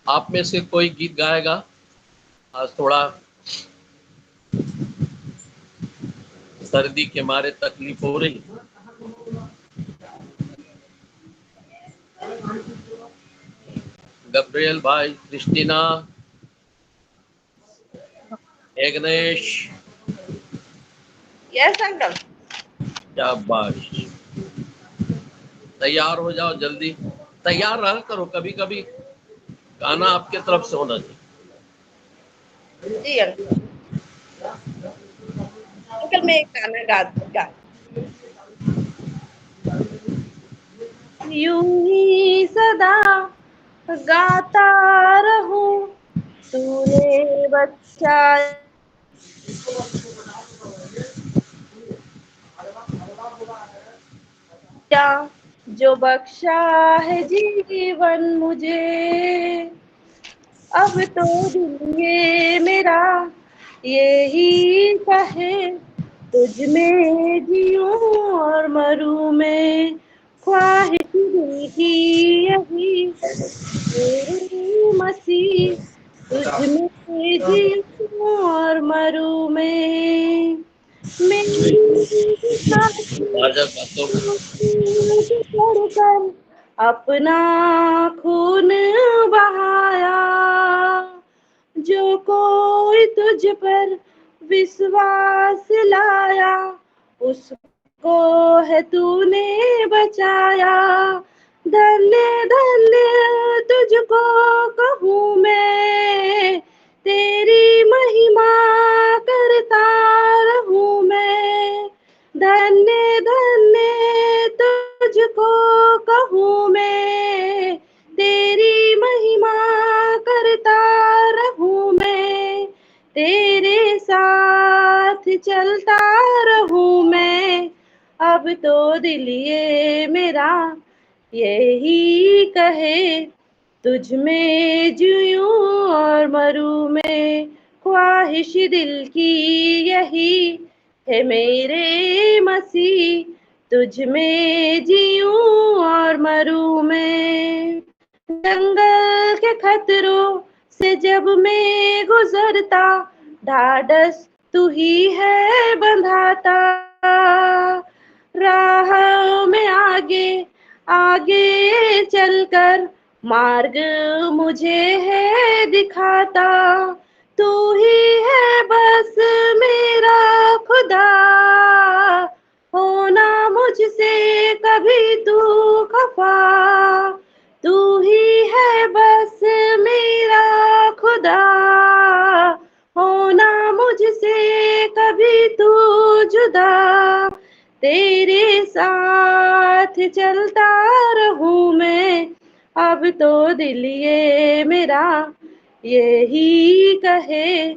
आप में से कोई गीत गाएगा? आज थोड़ा सर्दी के मारे तकलीफ हो रही। गब्रियल भाई, क्रिस्टीना, एग्नेश। Yes uncle. शाबाश, तैयार हो जाओ जल्दी। तैयार रहा करो, कभी कभी गाना आपके तरफ से होना चाहिए। जी अंकल। अंकल मैं एक गाना गा यूं ही सदा गाता रहूं, तूने बख्शा जो बख्शा है जीवन मुझे, अब तो दिल ये मेरा यही कहे, तुझ में जीऊं और मरूं मैं, ख्वाहिश दिल की यही मेरी मसीह, तुझ में जीऊं और मरूं मैं, मेरी राजा बातों कर अपना खून बहाया, जो कोई तुझ पर विश्वास लाया, उसको है तूने बचाया, धन्य धन्य तुझको कहूँ मैं, तेरी महिमा करता रहूं मैं, धन्य धन्य तुझको कहूँ मैं, तेरी महिमा करता रहूं मैं, तेरे साथ चलता रहूं मैं, अब तो दिल ये मेरा यही कहे, तुझ में जीऊं और मरूं मैं, ख्वाहिश दिल की यही है मेरे मसीह, तुझ में जीऊं और मरूं मैं, जंगल के खतरों से जब मैं गुजरता, ढाढ़स तू ही है बंधाता, राह में आगे आगे चलकर मार्ग मुझे है दिखाता, तू ही है बस मेरा खुदा, होना मुझसे कभी तू खफा, तू ही है बस मेरा खुदा, होना मुझसे कभी तू जुदा, तेरे साथ चलता रहूं मैं, अब तो दिल ये मेरा यही कहे,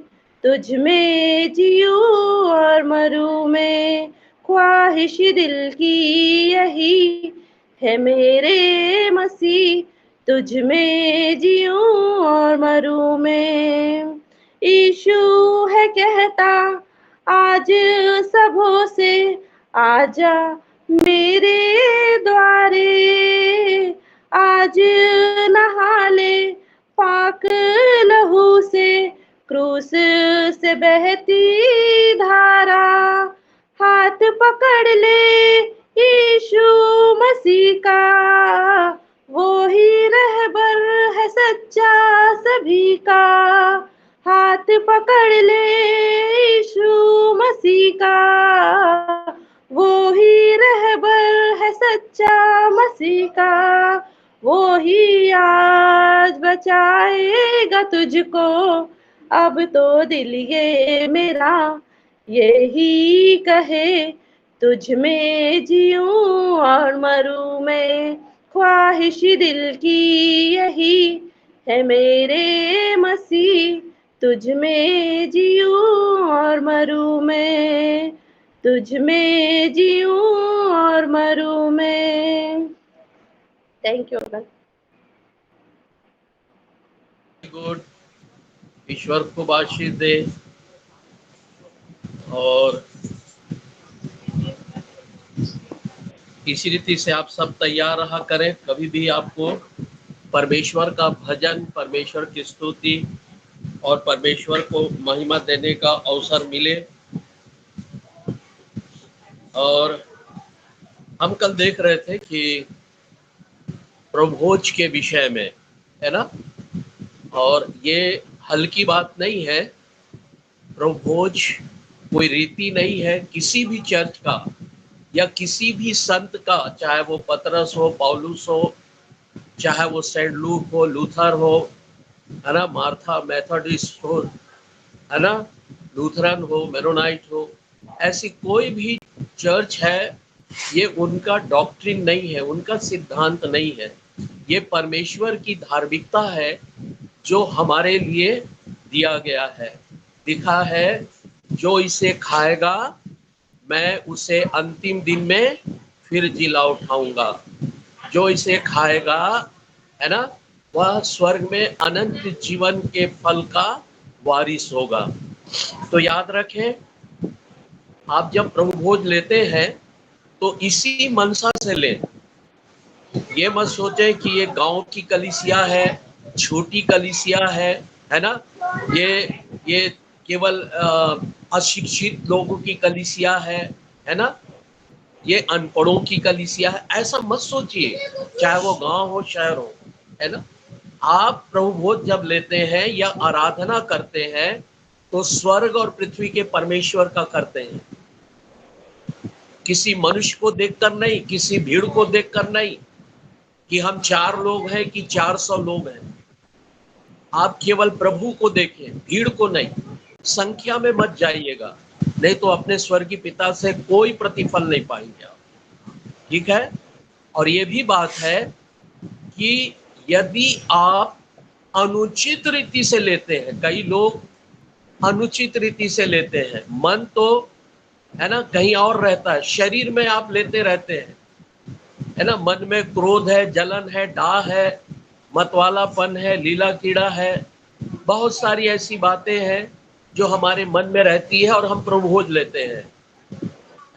तुझ में जीऊं और मरूं मैं, ख्वाहिश दिल की यही है मेरे मसीह, तुझ में जीऊं और मरूं मैं, यीशु है कहता आज सबों से, आजा मेरे द्वारे, आज नहा ले पाक लहू से, क्रूस से बहती धारा, हाथ पकड़ ले यीशु मसीह का, वो ही रहबर है सच्चा सभी का, हाथ पकड़ ले यीशु मसीह का, वो ही रहबर है सच्चा मसीह का, वो ही आज बचाएगा तुझको, अब तो दिल ये मेरा यही कहे, तुझ में जीऊं और मरूं मैं, ख्वाहिश दिल की यही है मेरे मसीह, तुझ में जीऊं और मरूं मैं, तुझ में जीऊं और मरूं मैं। Thank you uncle. गुड, ईश्वर खूब आशीष दे। और इसी रीति से आप सब तैयार रहा करें, कभी भी आपको परमेश्वर का भजन, परमेश्वर की स्तुति और परमेश्वर को महिमा देने का अवसर मिले। और हम कल देख रहे थे कि प्रभुभोज के विषय में, है ना, और ये हल्की बात नहीं है। प्रभुभोज कोई रीति नहीं है किसी भी चर्च का या किसी भी संत का, चाहे वो पतरस हो, पौलुस हो, चाहे वो सेंट लूक हो, लूथर हो, है ना, मार्था मेथोडिस्ट हो, है ना, लूथरन हो, मेरोनाइट हो, ऐसी कोई भी चर्च है, ये उनका डॉक्ट्रिन नहीं है, उनका सिद्धांत नहीं है। ये परमेश्वर की धार्मिकता है जो हमारे लिए दिया गया है। लिखा है, जो इसे खाएगा मैं उसे अंतिम दिन में फिर जिला उठाऊंगा। जो इसे खाएगा, है ना, वह स्वर्ग में अनंत जीवन के फल का वारिस होगा। तो याद रखें, आप जब प्रभु भोज लेते हैं तो इसी मनसा से लें। ये मत सोचें कि ये गांव की कलीसिया है, छोटी कलीसिया है ना, ये केवल अशिक्षित लोगों की कलीसिया है ना, ये अनपढ़ों की कलीसिया है। ऐसा मत सोचिए, चाहे वो गांव हो, शहर हो, है ना। आप प्रभु भोज जब लेते हैं या आराधना करते हैं तो स्वर्ग और पृथ्वी के परमेश्वर का करते हैं, किसी मनुष्य को देखकर नहीं, किसी भीड़ को देखकर नहीं, कि हम 4 लोग हैं कि 400 लोग हैं। आप केवल प्रभु को देखें, भीड़ को नहीं। संख्या में मत जाइएगा, नहीं तो अपने स्वर्गीय पिता से कोई प्रतिफल नहीं पाएंगे आप, ठीक है। और ये भी बात है कि यदि आप अनुचित रीति से लेते हैं, कई लोग अनुचित रीति से लेते हैं, मन तो, है ना, कहीं और रहता है, शरीर में आप लेते रहते हैं, है ना, मन में क्रोध है, जलन है, डाह है, मतवालापन है, लीला कीड़ा है, बहुत सारी ऐसी बातें हैं जो हमारे मन में रहती है और हम प्रभु भोज लेते हैं,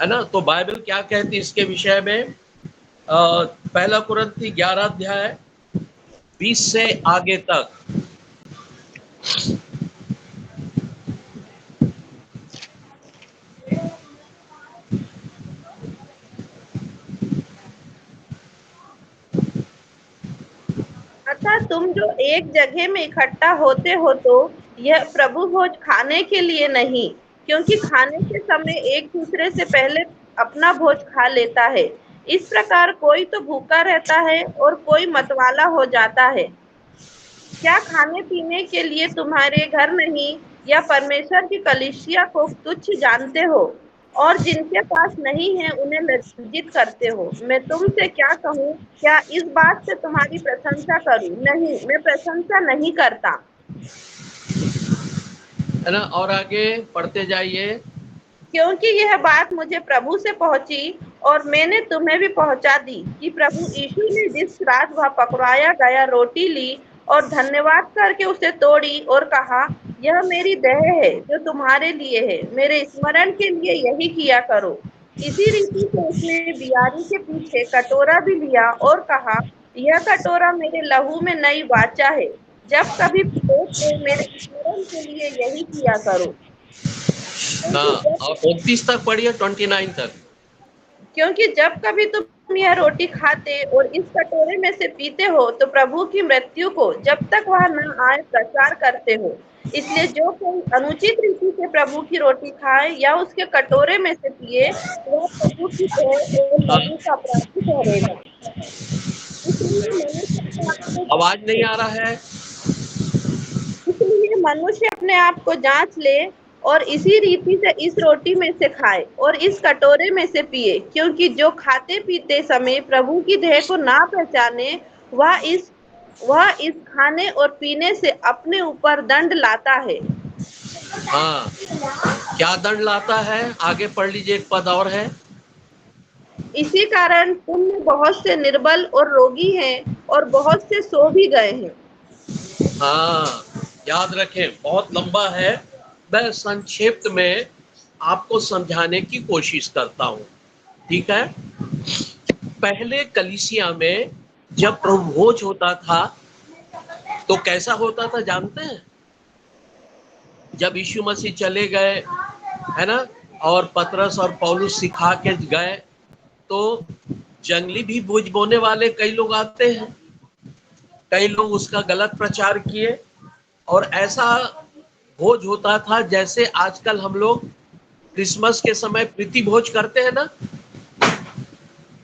है ना। तो बाइबल क्या कहती है इसके विषय में? पहला कुरिन्थी 11 अध्याय 20 से आगे तक। अतः तुम जो एक जगह में इकट्ठा होते हो तो यह प्रभु भोज खाने के लिए नहीं, क्योंकि खाने के समय एक दूसरे से पहले अपना भोज खा लेता है। इस प्रकार कोई तो भूखा रहता है और कोई मतवाला हो जाता है। क्या खाने पीने के लिए तुम्हारे घर नहीं या परमेश्वर की कलीसिया को तुच्छ जानते हो, और जिनके पास नहीं है उन्हें लज्जित करते हो। मैं तुमसे क्या कहूँ? क्या इस बात से तुम्हारी प्रशंसा करूं? नहीं, मैं प्रशंसा नहीं करता। है ना। और आगे पढ़ते जाइए। क्योंकि यह बात मुझे प्रभु से पहुंची और मैंने तुम्हें भी पहुंचा दी कि प्रभु यीशु ने जिस रात वह पकड़ाया गया रोटी ली और धन्यवाद करके उसे तोड़ी और कहा, यह मेरी देह है जो तुम्हारे लिए है, मेरे स्मरण के लिए यही किया करो। इसी रीति से उसने बियारी के पीछे कटोरा भी लिया और कहा, यह कटोरा मेरे लहू में नई वाचा है। जब कभी पियो तो मेरे स्मरण के लिए यही किया करो। हाँ, और 29 तक पढ़िए, 29 तक। क्योंकि जब कभी तुम यह रोटी खाते और इस कटोरे में से पीते हो तो प्रभु की मृत्यु को जब तक वह न आए प्रचार करते हो। इसलिए जो कोई अनुचित रीति से प्रभु की रोटी खाए या उसके कटोरे में से पिए, वह प्रभु की देह और लहू का अपराधी ठहरेगा। आवाज नहीं आ रहा है। इसलिए मनुष्य अपने आप को जांच ले और इसी रीति से इस रोटी में से खाए और इस कटोरे में से पिए, क्योंकि जो खाते पीते समय प्रभु की देह को ना पहचाने, वह इस खाने और पीने से अपने ऊपर दंड लाता है। हाँ, क्या दंड लाता है? आगे पढ़ लीजिए, एक पद और है। इसी कारण तुम में बहुत से निर्बल और रोगी हैं और बहुत से सो भी गए हैं। हाँ, याद रखें, बहुत लंबा है, मैं संक्षिप्त में आपको समझाने की कोशिश करता हूँ, ठीक है। पहले कलीसिया में जब प्रभु भोज होता था तो कैसा होता था जानते हैं? जब यीशु मसीह चले गए, है ना, और पतरस और पौलुस सिखा के गए, तो जंगली भी बोझ बोने वाले कई लोग आते हैं, कई लोग उसका गलत प्रचार किए, और ऐसा भोज होता था जैसे आजकल हम लोग क्रिसमस के समय प्रीति भोज करते हैं ना,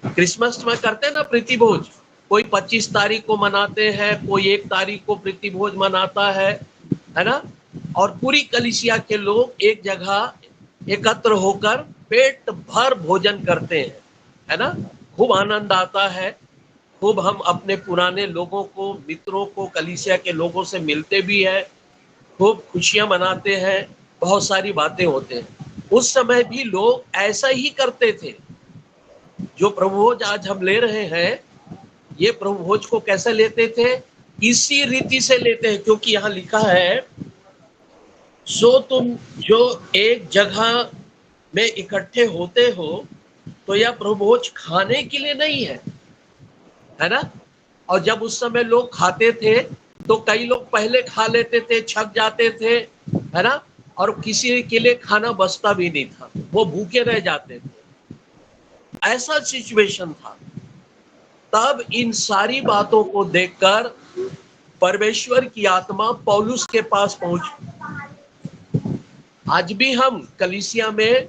क्रिसमस में करते हैं ना प्रीति भोज। कोई 25 तारीख को मनाते हैं, कोई 1 तारीख को प्रीति भोज मनाता है ना, और पूरी कलीसिया के लोग एक जगह एकत्र होकर पेट भर भोजन करते हैं, है ना। खूब आनंद आता है, खूब हम अपने पुराने लोगों को, मित्रों को, कलीसिया के लोगों से मिलते भी हैं, खूब खुशियां मनाते हैं, बहुत सारी बातें होते हैं। उस समय भी लोग ऐसा ही करते थे। जो प्रभु भोज आज हम ले रहे हैं, ये प्रभु भोज को कैसे लेते थे? इसी रीति से लेते हैं, क्योंकि यहाँ लिखा है, सो तुम जो एक जगह में इकट्ठे होते हो, तो यह प्रभु भोज खाने के लिए नहीं है ना। और जब उस समय लोग खाते थे, तो कई लोग पहले खा लेते थे, छक जाते थे, है ना, और किसी के लिए खाना बचता भी नहीं था, वो भूखे रह जाते थे। ऐसा सिचुएशन था। तब इन सारी बातों को देखकर परमेश्वर की आत्मा पौलुस के पास पहुंची। आज भी हम कलीसिया में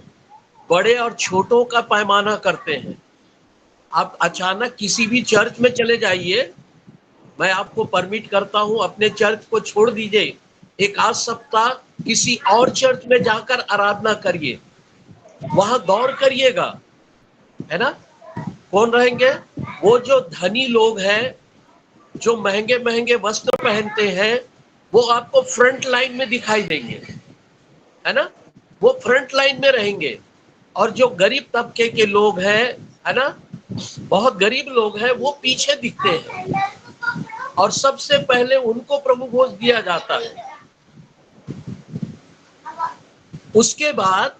बड़े और छोटों का पैमाना करते हैं। आप अचानक किसी भी चर्च में चले जाइए, मैं आपको परमिट करता हूं, अपने चर्च को छोड़ दीजिए, एक आध सप्ताह किसी और चर्च में जाकर आराधना करिए, वहां गौर करिएगा, है ना। कौन रहेंगे? वो जो धनी लोग हैं, जो महंगे महंगे वस्त्र पहनते हैं, वो आपको फ्रंट लाइन में दिखाई देंगे, है ना, वो फ्रंट लाइन में रहेंगे। और जो गरीब तबके के लोग हैं, है ना, बहुत गरीब लोग हैं, वो पीछे दिखते हैं, और सबसे पहले उनको प्रभु भोज दिया जाता है। उसके बाद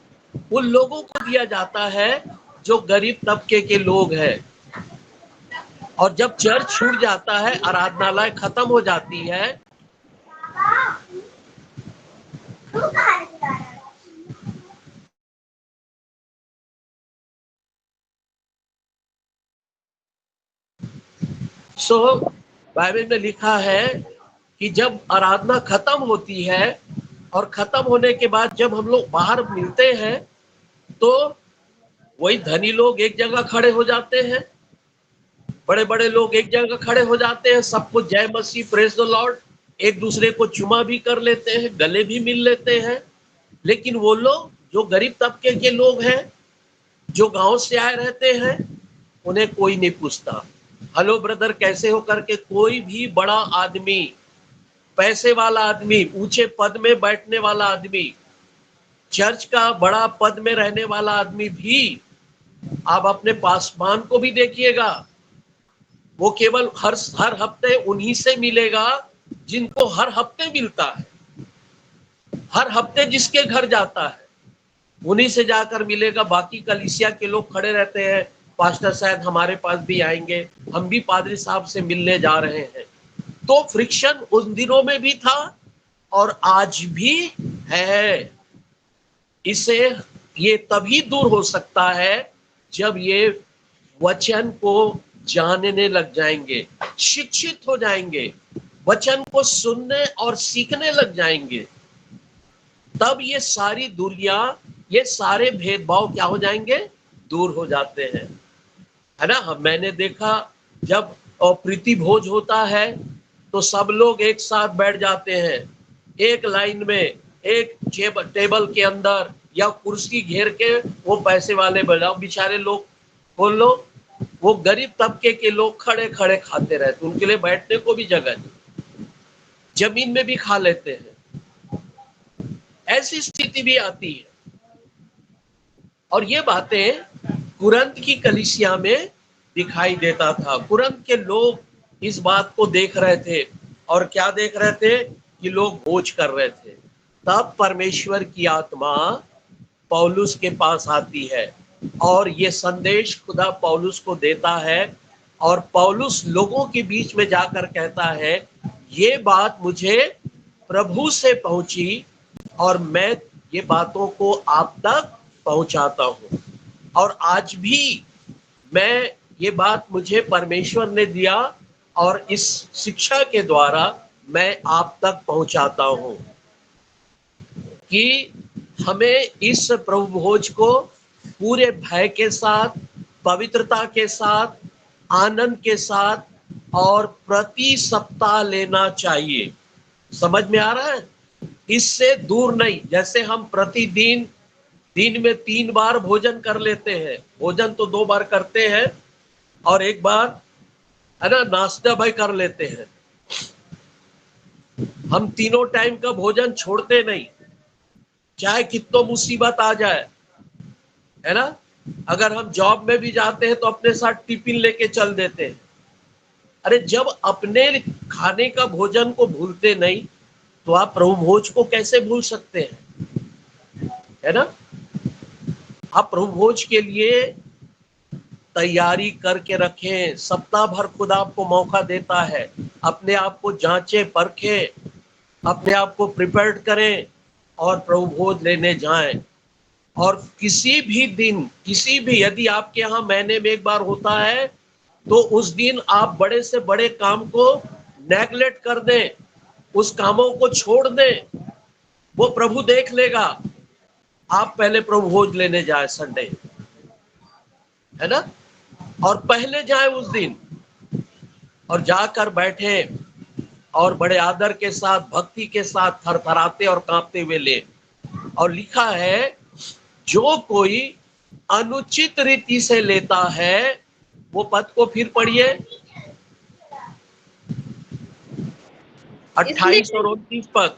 उन लोगों को दिया जाता है जो गरीब तबके के लोग हैं। और जब चर्च छूट जाता है, आराधनालय खत्म हो जाती है, बाइबल में लिखा है कि जब आराधना खत्म होती है, और खत्म होने के बाद जब हम लोग बाहर मिलते हैं, तो वही धनी लोग एक जगह खड़े हो जाते हैं, बड़े बड़े लोग एक जगह खड़े हो जाते हैं, सबको जय मसीह, प्रेज द लॉर्ड, एक दूसरे को चुमा भी कर लेते हैं, गले भी मिल लेते हैं। लेकिन वो लोग जो गरीब तबके के लोग हैं, जो गांव से आए रहते हैं, उन्हें कोई नहीं पूछता, हेलो ब्रदर कैसे हो करके। कोई भी बड़ा आदमी, पैसे वाला आदमी, ऊंचे पद में बैठने वाला आदमी, चर्च का बड़ा पद में रहने वाला आदमी भी, आप अपने पासवान को भी देखिएगा, वो केवल हर हफ्ते उन्हीं से मिलेगा जिनको हर हफ्ते मिलता है। हर हफ्ते जिसके घर जाता है, उन्हीं से जाकर मिलेगा। बाकी कलीसिया के लोग खड़े रहते हैं, पास्टर शायद हमारे पास भी आएंगे, हम भी पादरी साहब से मिलने जा रहे हैं। तो फ्रिक्शन उन दिनों में भी था और आज भी है। इसे ये तभी दूर हो सकता है जब ये वचन को जानने लग जाएंगे, शिक्षित हो जाएंगे, वचन को सुनने और सीखने लग जाएंगे। तब ये सारी दूरियां, ये सारे भेदभाव क्या हो जाएंगे? दूर हो जाते हैं, है ना। मैंने देखा जब प्रीति भोज होता है, तो सब लोग एक साथ बैठ जाते हैं, एक लाइन में, एक टेबल के अंदर या कुर्सी घेर के। वो पैसे वाले बनाओ बेचारे लोग, बोल लो, वो गरीब तबके के लोग खड़े खड़े खाते रहते, उनके लिए बैठने को भी जगह नहीं, जमीन में भी खा लेते हैं। ऐसी स्थिति भी आती है। और ये बातें कुरंत की कलीसिया में दिखाई देता था। कुरंत के लोग इस बात को देख रहे थे, और क्या देख रहे थे? कि लोग भोज कर रहे थे। तब परमेश्वर की आत्मा पौलुस के पास आती है, और ये संदेश खुदा पौलुस को देता है, और पौलुस लोगों के बीच में जाकर कहता है, ये बात मुझे प्रभु से पहुंची और मैं ये बातों को आप तक पहुंचाता हूं। और आज भी मैं ये बात मुझे परमेश्वर ने दिया और इस शिक्षा के द्वारा मैं आप तक पहुंचाता हूं कि हमें इस प्रभु भोज को पूरे भय के साथ, पवित्रता के साथ, आनंद के साथ और प्रति सप्ताह लेना चाहिए। समझ में आ रहा है? इससे दूर नहीं। जैसे हम प्रतिदिन दिन में 3 बार भोजन कर लेते हैं, भोजन तो 2 बार करते हैं और 1 बार है ना नाश्ता भाई कर लेते हैं। हम तीनों टाइम का भोजन छोड़ते नहीं, चाहे कितना मुसीबत आ जाए, है ना। अगर हम जॉब में भी जाते हैं तो अपने साथ टिफिन लेके चल देते हैं। अरे जब अपने खाने का भोजन को भूलते नहीं तो आप प्रभु भोज को कैसे भूल सकते हैं, है ना। आप प्रभु भोज के लिए तैयारी करके रखें। सप्ताह भर खुदा आपको मौका देता है, अपने आप को जांचें, परखें, अपने आप को प्रिपेयर्ड करें और प्रभु भोज लेने जाएं। और किसी भी दिन, किसी भी, यदि आपके यहाँ महीने में 1 बार होता है तो उस दिन आप बड़े से बड़े काम को नेग्लेक्ट कर दें, उस कामों को छोड़ दें, वो प्रभु देख लेगा। आप पहले प्रभु भोज लेने जाए संडे, है ना, और पहले जाए उस दिन और जाकर बैठे और बड़े आदर के साथ, भक्ति के साथ, थरथराते और कांपते हुए ले। और लिखा है जो कोई अनुचित रीति से लेता है, वो पद को फिर पढ़िए, 28 और 29 पद।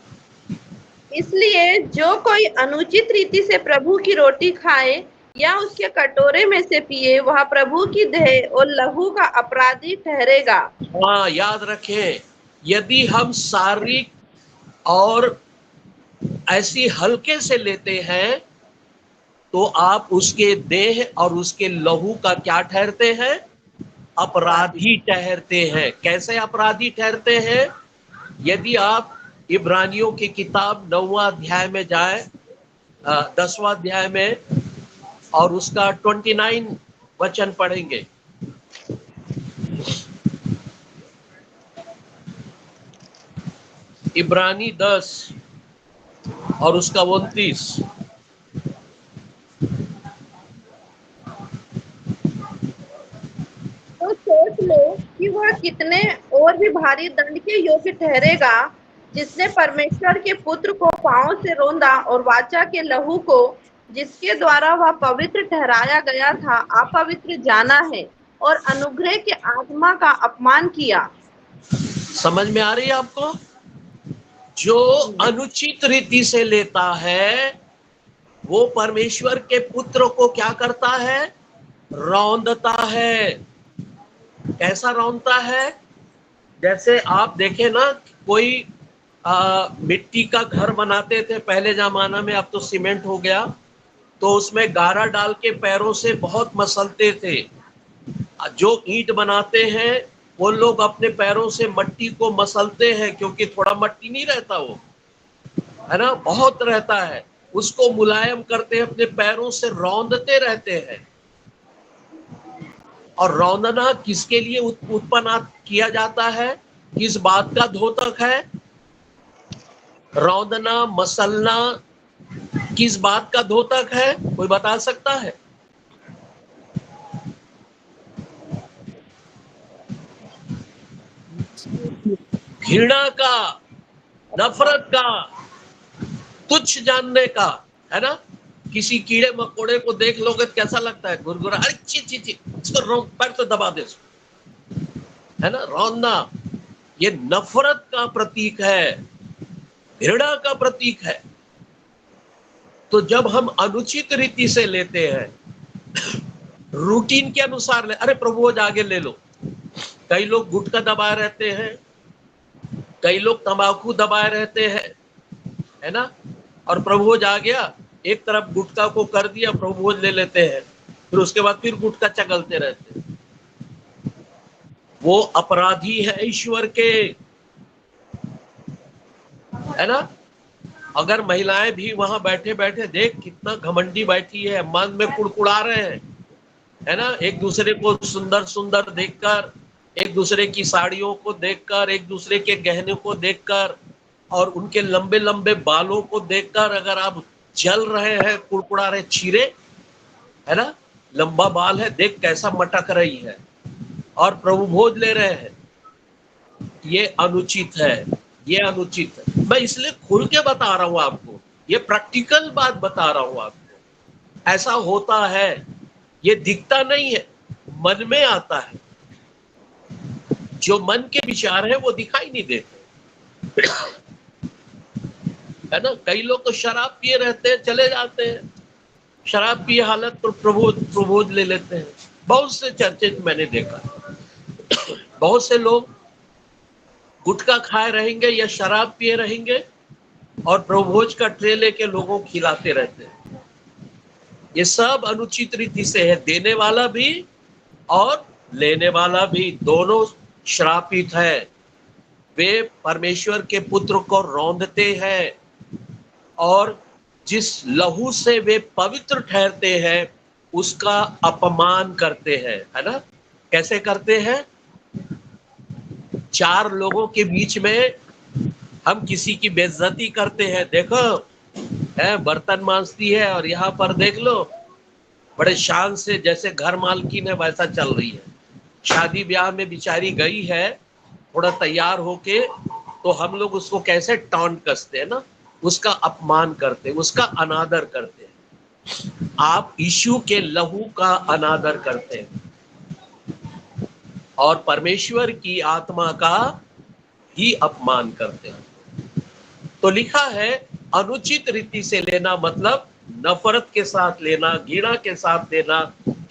इसलिए जो कोई अनुचित रीति से प्रभु की रोटी खाए या उसके कटोरे में से पिए, वह प्रभु की देह और लहू का अपराधी ठहरेगा। हाँ, याद रखें, यदि हम शारीरिक और ऐसी हल्के से लेते हैं तो आप उसके देह और उसके लहू का क्या ठहरते हैं? अपराधी ठहरते हैं। कैसे अपराधी ठहरते हैं? यदि आप इब्रानियों की किताब 9वां अध्याय में जाए, 10वां अध्याय में, और उसका 29 वचन पढ़ेंगे। इब्रानी 10 और उसका 29। तो सोच लो कि वह कितने और भी भारी दंड के योग्य ठहरेगा, जिसने परमेश्वर के पुत्र को पांव से रौंदा और वाचा के लहू को, जिसके द्वारा वह पवित्र ठहराया गया था, अपवित्र जाना है और अनुग्रह के आत्मा का अपमान किया। समझ में आ रही है आपको? जो अनुचित रीति से लेता है वो परमेश्वर के पुत्र को क्या करता है? रौंदता है। कैसा रौंदता है? जैसे आप देखें ना, कोई मिट्टी का घर बनाते थे पहले जमाना में, अब तो सीमेंट हो गया, तो उसमें गारा डाल के पैरों से बहुत मसलते थे। जो ईंट बनाते हैं वो लोग अपने पैरों से मट्टी को मसलते हैं, क्योंकि थोड़ा मट्टी नहीं रहता, वो है ना, बहुत रहता है, उसको मुलायम करते हैं, अपने पैरों से रौंदते रहते हैं। और रौंदना किसके लिए उत्पन्न किया जाता है? किस बात का द्योतक है? रौंदना, मसलना किस बात का द्योतक है? कोई बता सकता है? घृणा का, नफरत का, तुच्छ जानने का, है ना। किसी कीड़े मकोड़े को देख लोगे तो कैसा लगता है? गुरगुरा, अरे ची ची ची, इसको पैर तो दबा दे, है ना। रौंदना ये नफरत का प्रतीक है, घृणा का प्रतीक है। तो जब हम अनुचित रीति से लेते हैं, रूटीन के अनुसार ले, अरे प्रभु आगे ले लो। कई लोग गुटखा दबाए रहते हैं, कई लोग तंबाकू दबाए रहते हैं, है ना। और प्रभुभोज आ गया, एक तरफ गुटखा को कर दिया, प्रभुभोज ले लेते हैं, फिर उसके बाद फिर गुटखा चगलते रहते हैं। वो अपराधी है ईश्वर के। है ना। अगर महिलाएं भी वहां बैठे बैठे, देख कितना घमंडी बैठी है, मन में कुड़कुड़ा रहे हैं, है ना, एक दूसरे को सुंदर सुंदर देखकर, एक दूसरे की साड़ियों को देखकर, एक दूसरे के गहने को देखकर और उनके लंबे लंबे बालों को देखकर अगर आप जल रहे हैं, कुड़कुड़ा रहे, चीरे, है ना, लंबा बाल है, देख कैसा मटक रही है और प्रभु भोज ले रहे हैं, ये अनुचित है, ये अनुचित है। मैं इसलिए खुल के बता रहा हूं आपको, ये प्रैक्टिकल बात बता रहा हूं आपको। ऐसा होता है, ये दिखता नहीं है, मन में आता है, जो मन के विचार है वो दिखाई नहीं देते, है ना। कई लोग तो शराब पिए रहते हैं, चले जाते हैं, शराब पिए हालत तो प्रभोज ले लेते हैं। बहुत से चर्चे मैंने देखा, बहुत से लोग गुटखा खाए रहेंगे या शराब पिए रहेंगे और प्रभोज का ट्रे लेके लोगों को खिलाते रहते हैं। ये सब अनुचित रीति से है, देने वाला भी और लेने वाला भी दोनों श्रापित है। वे परमेश्वर के पुत्र को रौंदते हैं और जिस लहू से वे पवित्र ठहरते हैं उसका अपमान करते हैं, है ना। कैसे करते हैं? चार लोगों के बीच में हम किसी की बेइज्जती करते हैं, देखो है बर्तन मांजती है और यहाँ पर देख लो बड़े शान से, जैसे घर मालकिन है वैसा चल रही है। शादी ब्याह में बेचारी गई है थोड़ा तैयार होके, तो हम लोग उसको कैसे टॉन्ट कसते हैं ना, उसका अपमान करते हैं, उसका अनादर करते हैं। आप यीशु के लहू का अनादर करते हैं और परमेश्वर की आत्मा का ही अपमान करते हैं। तो लिखा है अनुचित रीति से लेना मतलब नफरत के साथ लेना, घृणा के साथ लेना,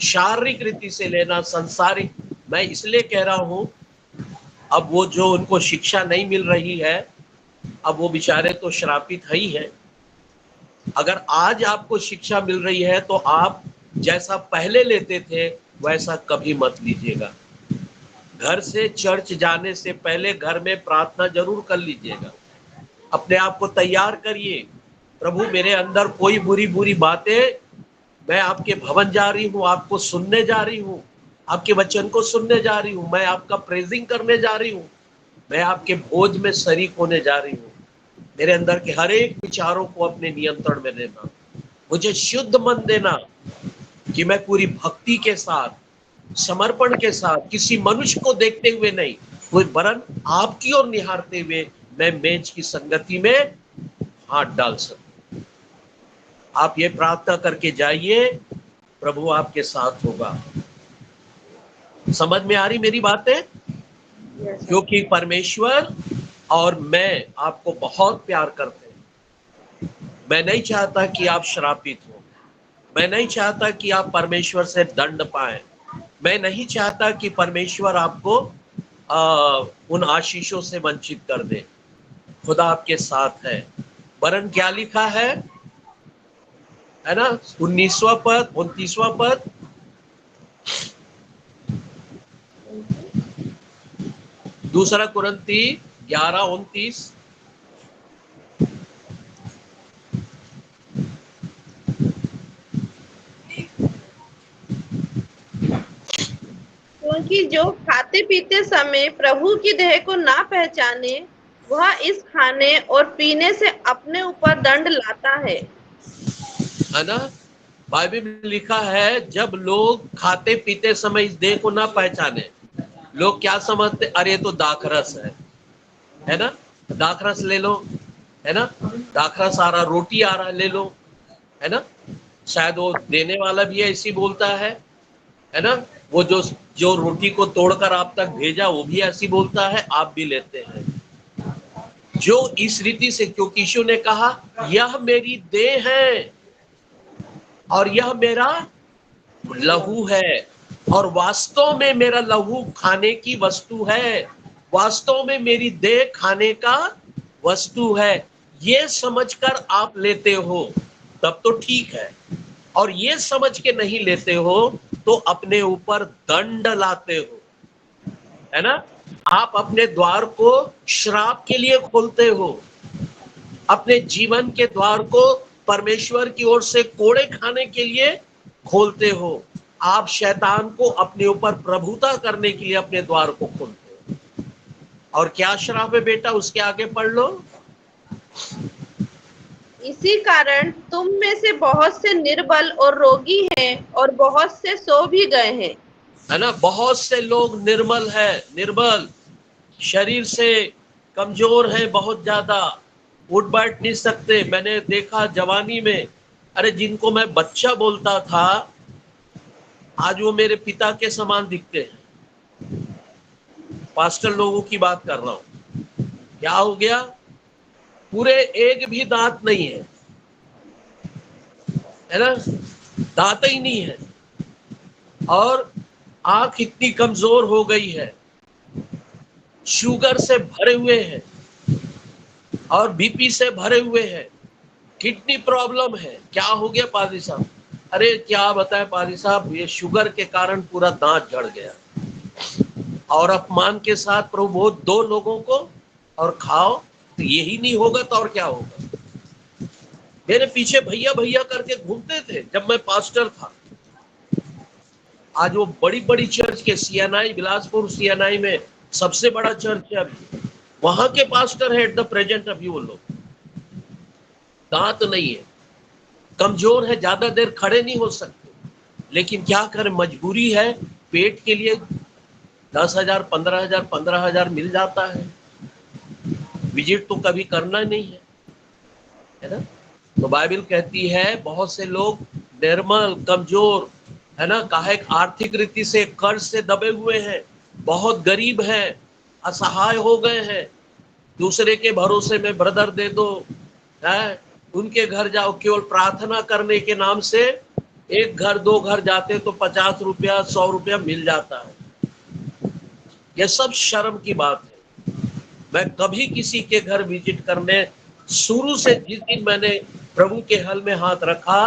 शारीरिक रीति से लेना, संसारिक। मैं इसलिए कह रहा हूं, अब वो जो उनको शिक्षा नहीं मिल रही है, अब वो बेचारे तो श्रापित है ही है। अगर आज आपको शिक्षा मिल रही है तो आप जैसा पहले लेते थे वैसा कभी मत लीजिएगा। घर से चर्च जाने से पहले घर में प्रार्थना जरूर कर लीजिएगा, अपने आप को तैयार करिए। प्रभु मेरे अंदर कोई बुरी बुरी बातें, मैं आपके भवन जा रही हूँ, आपको सुनने जा रही हूँ, आपके वचन को सुनने जा रही हूँ, मैं आपका प्रेजिंग करने जा रही हूँ, मैं आपके भोज में शरीक होने जा रही हूँ। मेरे अंदर के हर एक विचारों को अपने नियंत्रण में लेना, मुझे शुद्ध मन देना कि मैं पूरी भक्ति के साथ, समर्पण के साथ, किसी मनुष्य को देखते हुए नहीं, वरन आपकी ओर निहारते हुए मैं मेज की संगति में हाथ डाल सकूं। आप ये प्रार्थना करके जाइए, प्रभु आपके साथ होगा। समझ में आ रही मेरी बातें? क्योंकि परमेश्वर और मैं आपको बहुत प्यार करते हैं। मैं नहीं चाहता कि आप श्रापित हो, मैं नहीं चाहता कि आप परमेश्वर से दंड पाएं, मैं नहीं चाहता कि परमेश्वर आपको उन आशीषों से वंचित कर दे। खुदा आपके साथ है। वरन क्या लिखा है ना, 19वां पद, 29वां पद, दूसरा कुरिन्ती 11:29। क्योंकि जो खाते पीते समय प्रभु की देह को ना पहचाने, वह इस खाने और पीने से अपने ऊपर दंड लाता है ना। बाइबल में लिखा है जब लोग खाते पीते समय इस देह को ना पहचाने, लोग क्या समझते, अरे तो दाखरस है ना, दाखरस ले लो, है ना, दाखरस आ रहा, रोटी आ रहा, ले लो, है ना। शायद वो देने वाला भी ऐसी बोलता है ना, वो जो रोटी को तोड़कर आप तक भेजा वो भी ऐसी बोलता है, आप भी लेते हैं जो इस रीति से, क्योंकि यीशु ने कहा यह मेरी देह है और यह मेरा लहू है, और वास्तव में मेरा लहू खाने की वस्तु है, वास्तव में मेरी देह खाने का वस्तु है। ये समझकर आप लेते हो तब तो ठीक है, और ये समझ के नहीं लेते हो तो अपने ऊपर दंड लाते हो, है ना। आप अपने द्वार को श्राप के लिए खोलते हो। अपने जीवन के द्वार को परमेश्वर की ओर से कोड़े खाने के लिए खोलते हो। आप शैतान को अपने ऊपर प्रभुता करने के लिए अपने द्वार को खोलते हो। और क्या श्राप है बेटा, उसके आगे पढ़ लो। इसी कारण तुम में से बहुत से निर्बल और रोगी हैं और बहुत से सो भी गए हैं। है ना, बहुत से लोग निर्मल है, निर्बल शरीर से कमजोर है, बहुत ज्यादा उठ बैठ नहीं सकते। मैंने देखा जवानी में, अरे जिनको मैं बच्चा बोलता था आज वो मेरे पिता के समान दिखते हैं। पास्टर लोगों की बात कर रहा हूं। क्या हो गया, पूरे एक भी दांत नहीं है ना, दांत ही नहीं है, और आंख इतनी कमजोर हो गई है, शुगर से भरे हुए हैं और बीपी से भरे हुए हैं, किडनी प्रॉब्लम है। क्या हो गया पादरी साहब? अरे क्या बताए पादरी साहब, ये शुगर के कारण पूरा दांत झड़ गया। और अपमान के साथ प्रभु वो 2 लोगों को और खाओ, तो यही नहीं होगा तो और क्या होगा? मेरे पीछे भैया भैया करके घूमते थे जब मैं पास्टर था। आज वो बड़ी बड़ी चर्च के सीएनआई, बिलासपुर सीएनआई में सबसे बड़ा चर्च है अभी, वहां के पास्टर है एट द प्रेजेंट अभी। वो लोग दांत नहीं है, कमजोर है, ज्यादा देर खड़े नहीं हो सकते, लेकिन क्या करें, मजबूरी है। पेट के लिए 10,000 15,000 15,000 मिल जाता है, विजिट तो कभी करना नहीं है ना। तो बाइबल कहती है बहुत से लोग निर्मल, कमजोर, है ना, काहे आर्थिक रीति से कर्ज से दबे हुए हैं, बहुत गरीब हैं, असहाय हो गए हैं, दूसरे के भरोसे में ब्रदर दे दो, है उनके घर जाओ, केवल प्रार्थना करने के नाम से 1 घर 2 घर जाते तो 50 रुपया 100 रुपया मिल जाता है। यह सब शर्म की बात है। मैं कभी किसी के घर विजिट करने, शुरू से जिस दिन मैंने प्रभु के हल में हाथ रखा,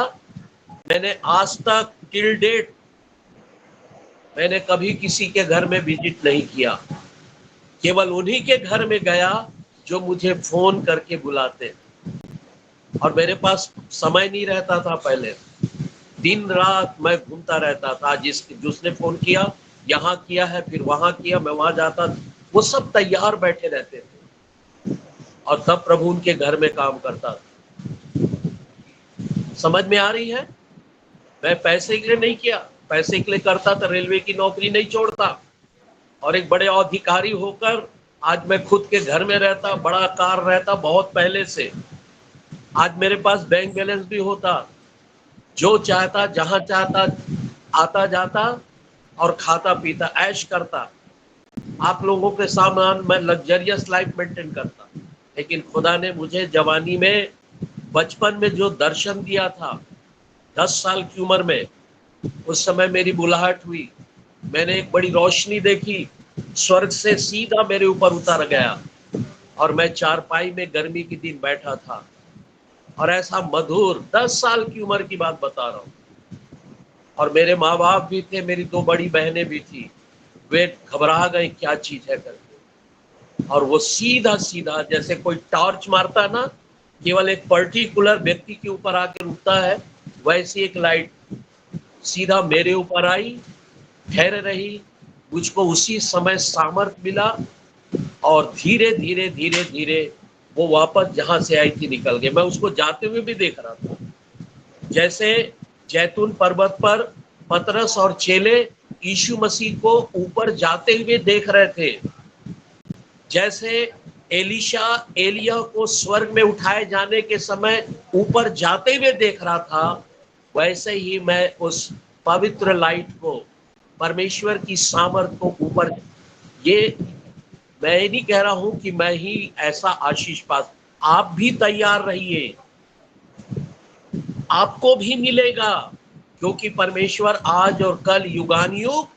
मैंने आज तक टिल डेट मैंने कभी किसी के घर में विजिट नहीं किया। केवल उन्हीं के घर में गया जो मुझे फोन करके बुलाते, और मेरे पास समय नहीं रहता था पहले, दिन रात मैं घूमता रहता था। जिसने फोन किया, यहाँ किया है, फिर वहां किया, मैं वहां जाता, वो सब तैयार बैठे रहते थे, और तब प्रभु उनके घर में काम करता। समझ में आ रही है? मैं पैसे के लिए नहीं किया, पैसे के लिए करता तो रेलवे की नौकरी नहीं छोड़ता, और एक बड़े अधिकारी होकर आज मैं खुद के घर में रहता, बड़ा कार रहता बहुत पहले से। आज मेरे पास बैंक बैलेंस भी होता, जो चाहता जहां चाहता आता जाता और खाता पीता ऐश करता। आप लोगों के सामान मैं लग्जरियस लाइफ मेंटेन करता, लेकिन खुदा ने मुझे जवानी में, बचपन में जो दर्शन दिया था, 10 साल की उम्र में, उस समय मेरी बुलाहट हुई, मैंने एक बड़ी रोशनी देखी, स्वर्ग से सीधा मेरे ऊपर उतर गया, और मैं चारपाई में गर्मी के दिन बैठा था, और ऐसा मधुर, 10 साल की उम्र की बात बता रहा हूँ, और मेरे माँ बाप भी थे, मेरी 2 बड़ी बहनें भी थी, वे घबरा गए क्या चीज है करके, और वो सीधा सीधा जैसे कोई टॉर्च मारता ना, केवल एक पर्टिकुलर व्यक्ति के ऊपर आके रुकता है, वैसी एक लाइट सीधा मेरे ऊपर आई, ठहर रही। मुझको उसी समय सामर्थ्य मिला, और धीरे धीरे धीरे धीरे वो वापस जहां से आई थी निकल गए। मैं उसको जाते हुए भी देख रहा था, जैसे जैतून पर्वत पर पतरस और चेले यीशु मसीह को ऊपर जाते हुए देख रहे थे, जैसे एलिशा एलिया को स्वर्ग में उठाए जाने के समय ऊपर जाते हुए देख रहा था, वैसे ही मैं उस पवित्र लाइट को, परमेश्वर की सामर्थ को ऊपर, ये मैं नहीं कह रहा हूं कि मैं ही ऐसा आशीष पास, आप भी तैयार रहिए, आपको भी मिलेगा, क्योंकि परमेश्वर आज और कल युगानुयुग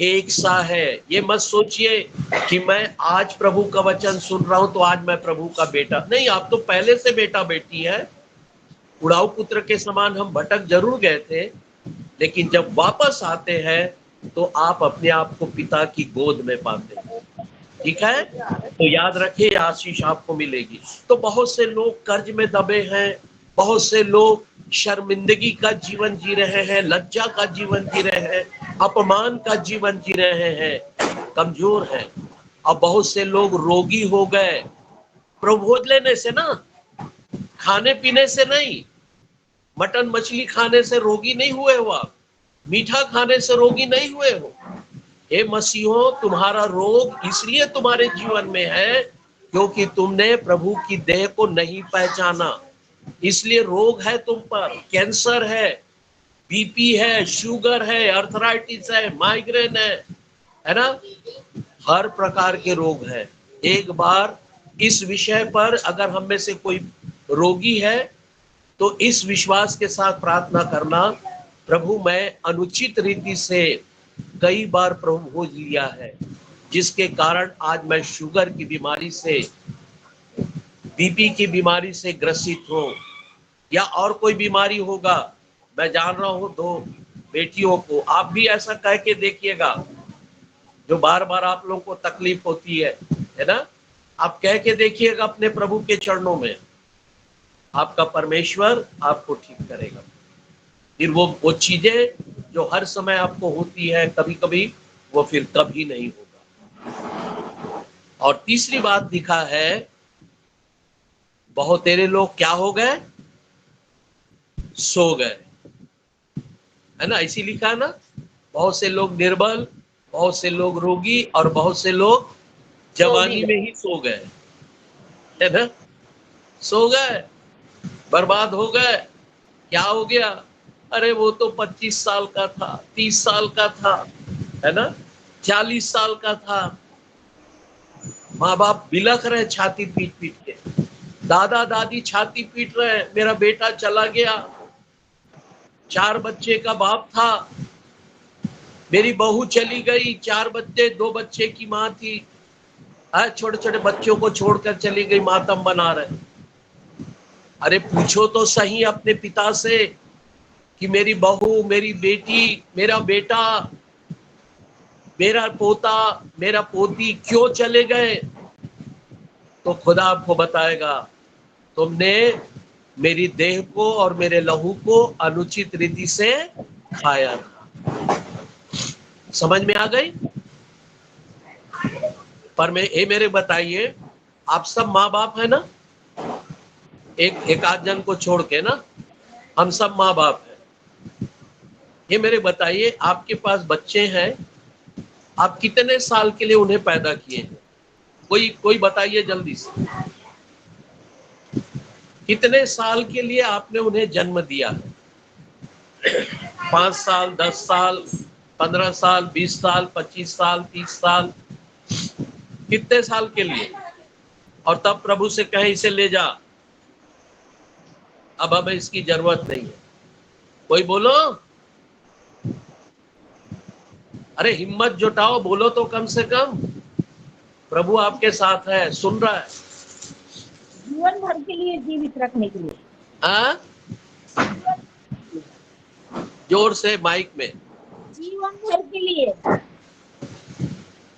एक सा है। ये मत सोचिए कि मैं आज प्रभु का वचन सुन रहा हूं तो आज मैं प्रभु का बेटा नहीं, आप तो पहले से बेटा बेटी है। उड़ाऊ पुत्र के समान हम भटक जरूर गए थे, लेकिन जब वापस आते हैं तो आप अपने आप को पिता की गोद में पाते हैं। ठीक है, तो याद रखिए ये आशीष आपको मिलेगी। तो बहुत से लोग कर्ज में दबे हैं, बहुत से लोग शर्मिंदगी का जीवन जी रहे हैं, लज्जा का जीवन जी रहे हैं, अपमान का जीवन जी रहे हैं, कमजोर हैं। अब बहुत से लोग रोगी हो गए, प्रभु भोज लेने से ना, खाने पीने से नहीं, मटन मछली खाने से रोगी नहीं हुए हो आप, मीठा खाने से रोगी नहीं हुए हो। हे मसीहो, तुम्हारा रोग इसलिए तुम्हारे जीवन में है क्योंकि तुमने प्रभु की देह को नहीं पहचाना, इसलिए रोग है तुम पर। कैंसर है, बीपी है, शुगर है, अर्थराइटिस है, माइग्रेन है ना, हर प्रकार के रोग है। एक बार इस विषय पर अगर हम में से कोई रोगी है तो इस विश्वास के साथ प्रार्थना करना, प्रभु मैं अनुचित रीति से कई बार प्रभु भोज लिया है, जिसके कारण आज मैं शुगर की बीमारी से, बीपी की बीमारी से ग्रसित हूं, या और कोई बीमारी होगा। मैं जान रहा हूं 2 बेटियों को, आप भी ऐसा कह के देखिएगा, जो बार बार आप लोगों को तकलीफ होती है ना, आप कह के देखिएगा अपने प्रभु के चरणों में, आपका परमेश्वर आपको ठीक करेगा। फिर वो चीजें जो हर समय आपको होती है कभी कभी, वो फिर कभी नहीं होगा। और तीसरी बात लिखा है, बहुत तेरे लोग क्या हो गए, सो गए, है ना, इसी लिखा है ना, बहुत से लोग निर्बल, बहुत से लोग रोगी और बहुत से लोग जवानी में ही सो गए, है ना, सो गए, बर्बाद हो गए। क्या हो गया, अरे वो तो 25 साल का था, 30 साल का था, है ना, 40 साल का था। माँ बाप बिलख रहे छाती पीट पीट के, दादा दादी छाती पीट रहे, मेरा बेटा चला गया, 4 बच्चे का बाप था, मेरी बहू चली गई, 4 बच्चे, 2 बच्चे की माँ थी, छोटे छोटे बच्चों को छोड़कर चली गई, मातम बना रहे। अरे पूछो तो सही अपने पिता से कि मेरी बहू, मेरी बेटी, मेरा बेटा, मेरा पोता, मेरा पोती क्यों चले गए, तो खुदा आपको बताएगा, तुमने मेरी देह को और मेरे लहू को अनुचित रीति से खाया था। समझ में आ गई? पर मेरे बताइए, आप सब माँ बाप है ना, एक आध जन को छोड़ के ना, हम सब माँ बाप हैं। ये मेरे बताइए, आपके पास बच्चे हैं, आप कितने साल के लिए उन्हें पैदा किए हैं? कोई बताइए जल्दी से, कितने साल के लिए आपने उन्हें जन्म दिया है? 5 साल, 10 साल, 15 साल, 20 साल, 25 साल, 30 साल, कितने साल के लिए? और तब प्रभु से कहे इसे ले जा, अब हमें इसकी जरूरत नहीं है। कोई बोलो, अरे हिम्मत जुटाओ, बोलो तो कम से कम, प्रभु आपके साथ है, सुन रहा है। जीवन भर के लिए जीवित रखने के लिए। हाँ, जोर से माइक में। जीवन भर के लिए।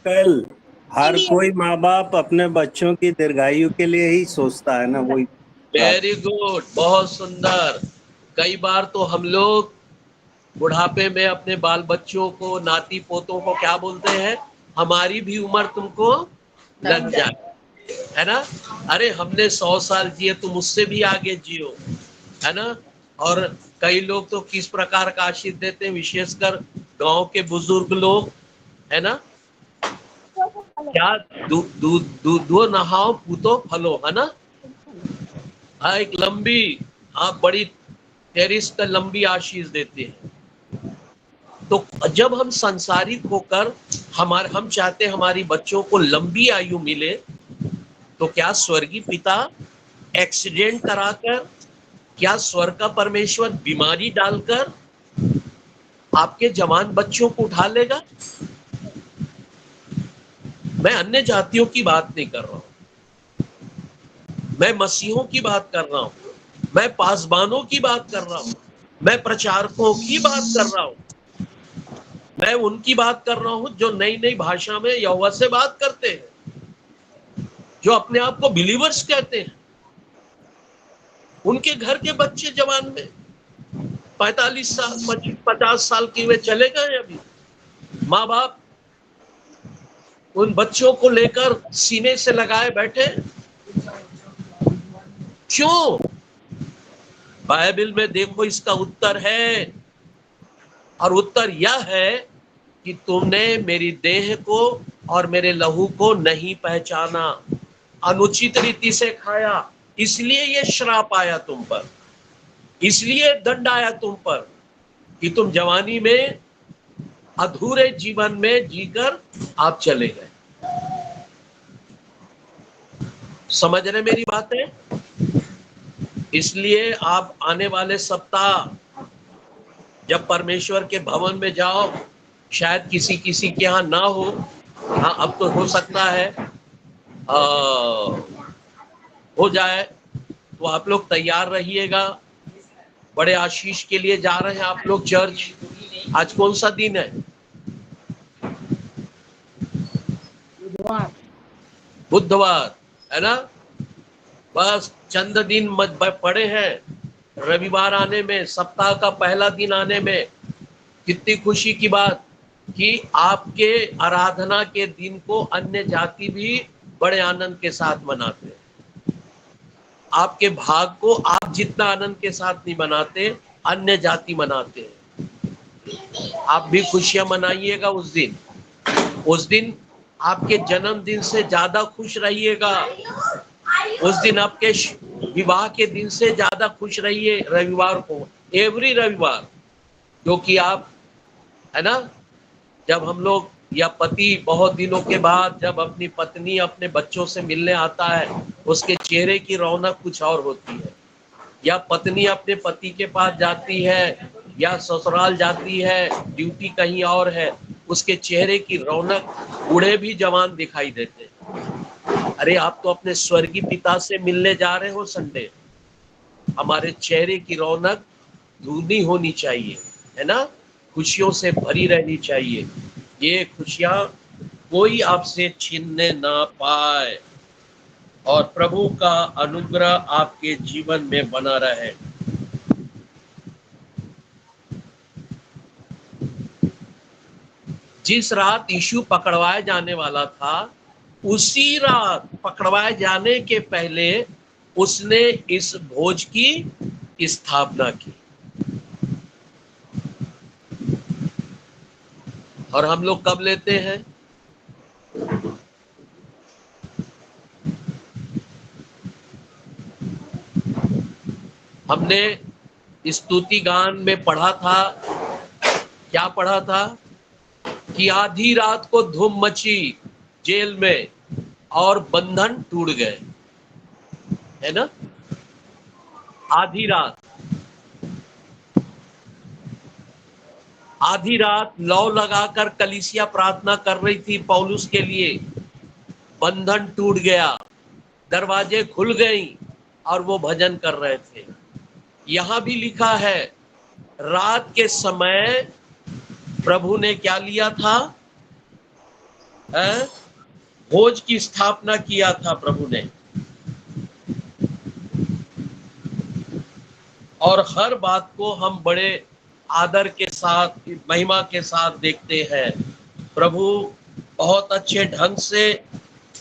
कल हर कोई माँ बाप अपने बच्चों की दीर्घायु के लिए ही सोचता है ना, वही। वेरी गुड, बहुत सुंदर। कई बार तो हम लोग बुढ़ापे में अपने बाल बच्चों को, नाती पोतों को क्या बोलते हैं, हमारी भी उम्र तुमको लग जाए, है ना, अरे हमने 100 साल जिए, तुम उससे भी आगे जियो, है ना। और कई लोग तो किस प्रकार का आशीष देते हैं, विशेषकर गांव के बुजुर्ग लोग, है ना, क्या दूधो नहाओ पूतो फलो, है ना, एक लंबी, आप बड़ी टेरिस का लंबी आशीष देते हैं। तो जब हम सांसारिक होकर हम चाहते हैं हमारी बच्चों को लंबी आयु मिले, तो क्या स्वर्गीय पिता एक्सीडेंट कराकर, क्या स्वर्ग का परमेश्वर बीमारी डालकर आपके जवान बच्चों को उठा लेगा? मैं अन्य जातियों की बात नहीं कर रहा हूं, मैं मसीहों की बात कर रहा हूं, मैं पासबानों की बात कर रहा हूं, मैं प्रचारकों की बात कर रहा हूं, मैं उनकी बात कर रहा हूं जो नई नई भाषा में यहोवा से बात करते हैं। जो अपने आप को बिलीवर्स कहते हैं, उनके घर के बच्चे जवान में 45 साल 50 साल की वे चले गए। अभी माँ बाप उन बच्चों को लेकर सीने से लगाए बैठे। क्यों? बाइबल में देखो इसका उत्तर है, और उत्तर यह है कि तुमने मेरी देह को और मेरे लहू को नहीं पहचाना, अनुचित रीति से खाया, इसलिए ये श्राप आया तुम पर, इसलिए दंड आया तुम पर कि तुम जवानी में अधूरे जीवन में जीकर आप चले गए। समझ रहे मेरी बातें? इसलिए आप आने वाले सप्ताह जब परमेश्वर के भवन में जाओ, शायद किसी किसी के यहाँ ना हो, हाँ अब तो हो सकता है हो जाए, तो आप लोग तैयार रहिएगा। बड़े आशीष के लिए जा रहे हैं आप लोग चर्च। आज कौन सा दिन है? बुधवार है ना? बस चंद दिन पड़े हैं रविवार आने में, सप्ताह का पहला दिन आने में। कितनी खुशी की बात कि आपके आराधना के दिन को अन्य जाति भी बड़े आनंद के साथ मनाते हैं। आपके भाग को आप जितना आनंद के साथ नहीं मनाते, अन्य जाति मनाते हैं। आप भी खुशियां मनाइएगा उस दिन। उस दिन आपके जन्मदिन से ज्यादा खुश रहिएगा। उस दिन आपके विवाह के दिन से ज्यादा खुश रहिए रविवार को, एवरी रविवार। क्योंकि आप है ना, जब हम लोग या पति बहुत दिनों के बाद जब अपनी पत्नी अपने बच्चों से मिलने आता है, उसके चेहरे की रौनक कुछ और होती है। या पत्नी अपने पति के पास जाती है या ससुराल जाती है, ड्यूटी कहीं और है, उसके चेहरे की रौनक, बूढ़े भी जवान दिखाई देते हैं। अरे आप तो अपने स्वर्गीय पिता से मिलने जा रहे हो संडे। हमारे चेहरे की रौनक दूनी होनी चाहिए, है ना, खुशियों से भरी रहनी चाहिए। ये खुशियां कोई आपसे छीनने ना पाए, और प्रभु का अनुग्रह आपके जीवन में बना रहे। जिस रात यीशु पकड़वाए जाने वाला था, उसी रात पकड़वाए जाने के पहले उसने इस भोज की स्थापना की। और हम लोग कब लेते हैं? हमने स्तुति गान में पढ़ा था, क्या पढ़ा था? कि आधी रात को धूम मची जेल में और बंधन टूट गए, है ना? आधी रात लौ लगाकर कलीसिया प्रार्थना कर रही थी पौलुस के लिए, बंधन टूट गया, दरवाजे खुल गई और वो भजन कर रहे थे। यहां भी लिखा है, रात के समय प्रभु ने क्या लिया था? भोज की स्थापना किया था प्रभु ने। और हर बात को हम बड़े आदर के साथ, महिमा के साथ देखते हैं। प्रभु बहुत अच्छे ढंग से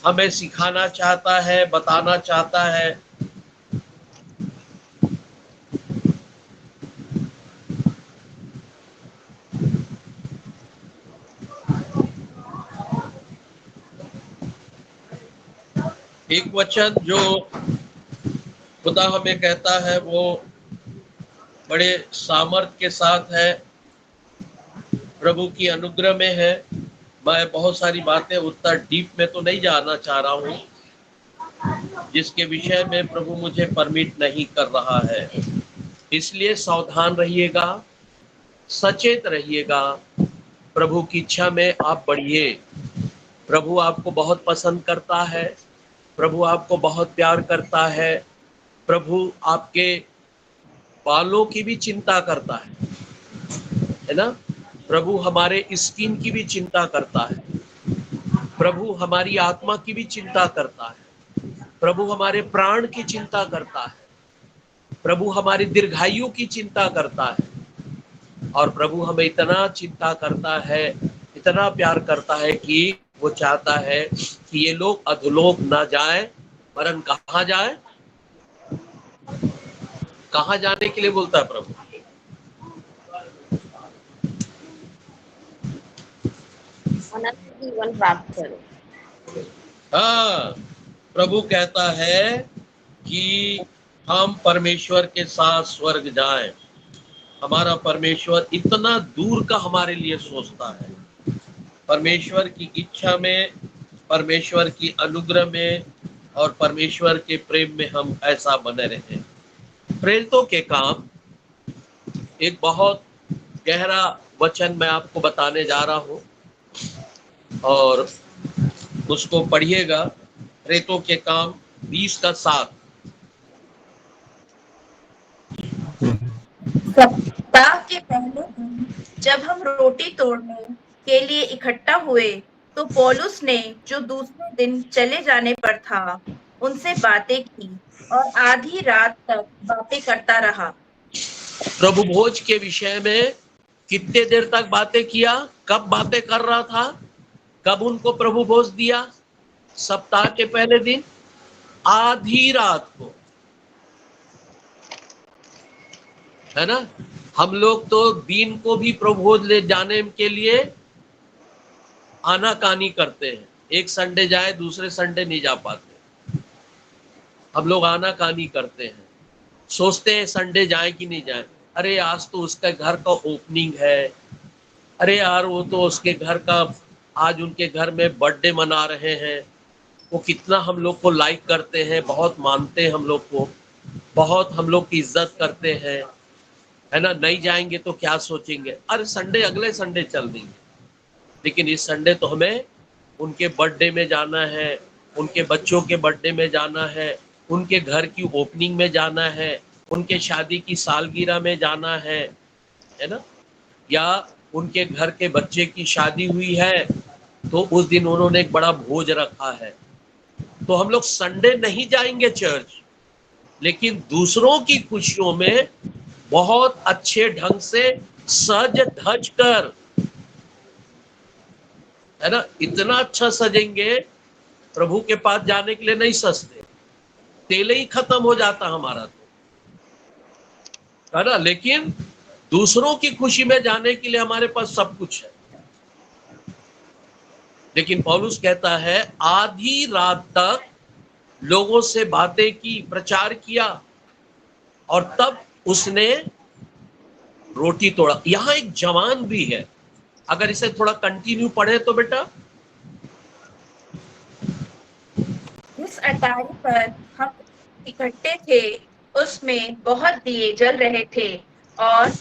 हमें सिखाना चाहता है, बताना चाहता है। एक वचन जो खुदा हमें कहता है वो बड़े सामर्थ के साथ है, प्रभु की अनुग्रह में है। मैं बहुत सारी बातें उतना डीप में तो नहीं जाना चाह रहा हूँ, जिसके विषय में प्रभु मुझे परमिट नहीं कर रहा है। इसलिए सावधान रहिएगा, सचेत रहिएगा। प्रभु की इच्छा में आप बढ़िए। प्रभु आपको बहुत पसंद करता है, प्रभु आपको बहुत प्यार करता है। प्रभु आपके बालों की भी चिंता करता है ना? प्रभु हमारे स्किन की भी चिंता करता है, प्रभु हमारी आत्मा की भी चिंता करता है। प्रभु हमारे प्राण की चिंता करता है, प्रभु हमारी दीर्घायु की चिंता करता है, और प्रभु हमें इतना चिंता करता है, इतना प्यार करता है कि वो चाहता है कि ये लोग अधोलोक ना जाए, वरन कहाँ जाए? कहाँ जाने के लिए बोलता है प्रभु? अनंत जीवन प्राप्त करें। हाँ, प्रभु कहता है कि हम परमेश्वर के साथ स्वर्ग जाएं। हमारा परमेश्वर इतना दूर का हमारे लिए सोचता है। परमेश्वर की इच्छा में, परमेश्वर की अनुग्रह में और परमेश्वर के प्रेम में हम ऐसा बने रहें। प्रेरितों के काम एक बहुत गहरा वचन मैं आपको बताने जा रहा हूं, और उसको पढ़िएगा। प्रेरितों के काम 20:7। सप्ताह के पहले दिन जब हम रोटी तोड़ने के लिए इकट्ठा हुए तो पौलुस ने, जो दूसरे दिन चले जाने पर था, उनसे बातें की और आधी रात तक बातें करता रहा। प्रभु भोज के विषय में कितने देर तक बातें किया? कब बातें कर रहा था? कब उनको प्रभु भोज दिया? सप्ताह के पहले दिन, आधी रात को, है ना। हम लोग तो दिन को भी प्रभु भोज ले जाने के लिए आनाकानी करते हैं। एक संडे जाए, दूसरे संडे नहीं जा पाते। हम लोग आनाकानी करते हैं, सोचते हैं संडे जाए कि नहीं जाए। अरे आज तो उसका घर का ओपनिंग है, अरे यार वो तो उसके घर का, आज उनके घर में बर्थडे मना रहे हैं, वो कितना हम लोग को लाइक करते हैं, बहुत मानते हैं हम लोग को, बहुत हम लोग की इज्जत करते हैं, है ना। नहीं जाएंगे तो क्या सोचेंगे? अरे संडे अगले संडे चल देंगे, लेकिन इस संडे तो हमें उनके बर्थडे में जाना है, उनके बच्चों के बर्थडे में जाना है, उनके घर की ओपनिंग में जाना है, उनके शादी की सालगिरह में जाना है ना। या उनके घर के बच्चे की शादी हुई है तो उस दिन उन्होंने एक बड़ा भोज रखा है। तो हम लोग संडे नहीं जाएंगे चर्च, लेकिन दूसरों की खुशियों में बहुत अच्छे ढंग से सज धज कर, है ना, इतना अच्छा सजेंगे, प्रभु के पास जाने के लिए नहीं सजते, तेल ही खत्म हो जाता हमारा तो, है ना। लेकिन दूसरों की खुशी में जाने के लिए हमारे पास सब कुछ है। लेकिन पौलुस कहता है आधी रात तक लोगों से बातें की, प्रचार किया, और तब उसने रोटी तोड़ा। यहां एक जवान भी है, अगर इसे थोड़ा कंटिन्यू पढ़े तो बेटा। जिस अटारी पर हम इकट्ठे थे उसमें बहुत दिए जल रहे थे और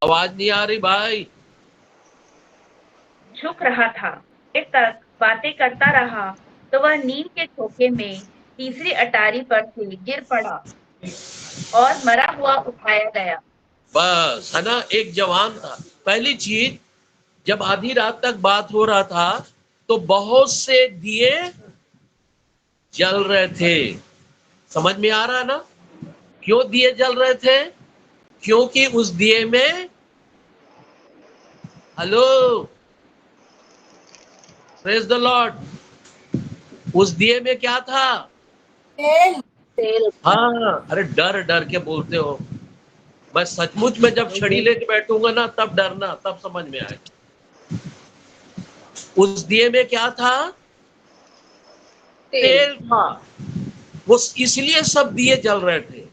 आवाज नहीं आ रही भाई। झुक रहा था। देर तक बातें करता रहा तो वह नींद के झोंके में तीसरी अटारी पर से गिर पड़ा और मरा हुआ उठाया गया। बस, है ना, एक जवान था। पहली चीज, जब आधी रात तक बात हो रहा था तो बहुत से दिए जल रहे थे। समझ में आ रहा है ना क्यों दिए जल रहे थे? क्योंकि उस दिए में, हेलो, प्रेज द लॉर्ड, उस दिए में क्या था? तेल। हाँ, अरे डर डर के बोलते हो। मैं सचमुच में जब छड़ी लेके बैठूंगा ना, तब डरना, तब समझ में आएगा। उस दिए में क्या था? तेल था। वो इसलिए सब दिए जल रहे थे।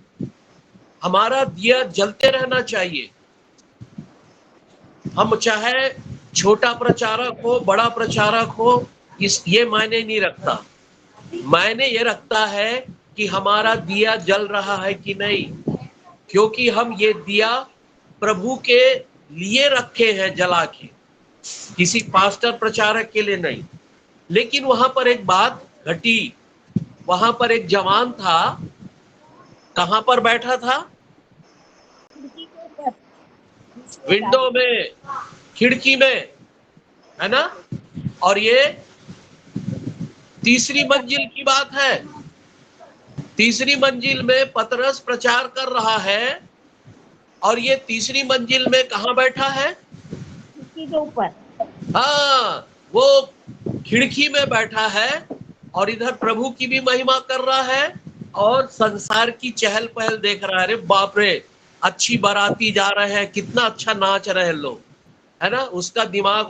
हमारा दिया जलते रहना चाहिए। हम चाहे छोटा प्रचारक हो, बड़ा प्रचारक हो, ये मायने नहीं रखता। मायने ये रखता है कि हमारा दिया जल रहा है कि नहीं, क्योंकि हम ये दिया प्रभु के लिए रखे हैं जला के, किसी पास्टर प्रचारक के लिए नहीं। लेकिन वहां पर एक बात घटी, वहां पर एक जवान था। कहां पर बैठा था? विंडो में। खिड़की में, है ना। और ये तीसरी मंजिल की बात है। तीसरी मंजिल में पतरस प्रचार कर रहा है और ये तीसरी मंजिल में कहां बैठा है? खिड़की के ऊपर। हाँ, वो खिड़की में बैठा है और इधर प्रभु की भी महिमा कर रहा है और संसार की चहल पहल देख रहा है। अरे बाप रे, अच्छी बाराती जा रहे हैं, कितना अच्छा नाच रहे हैं लोग, है ना। उसका दिमाग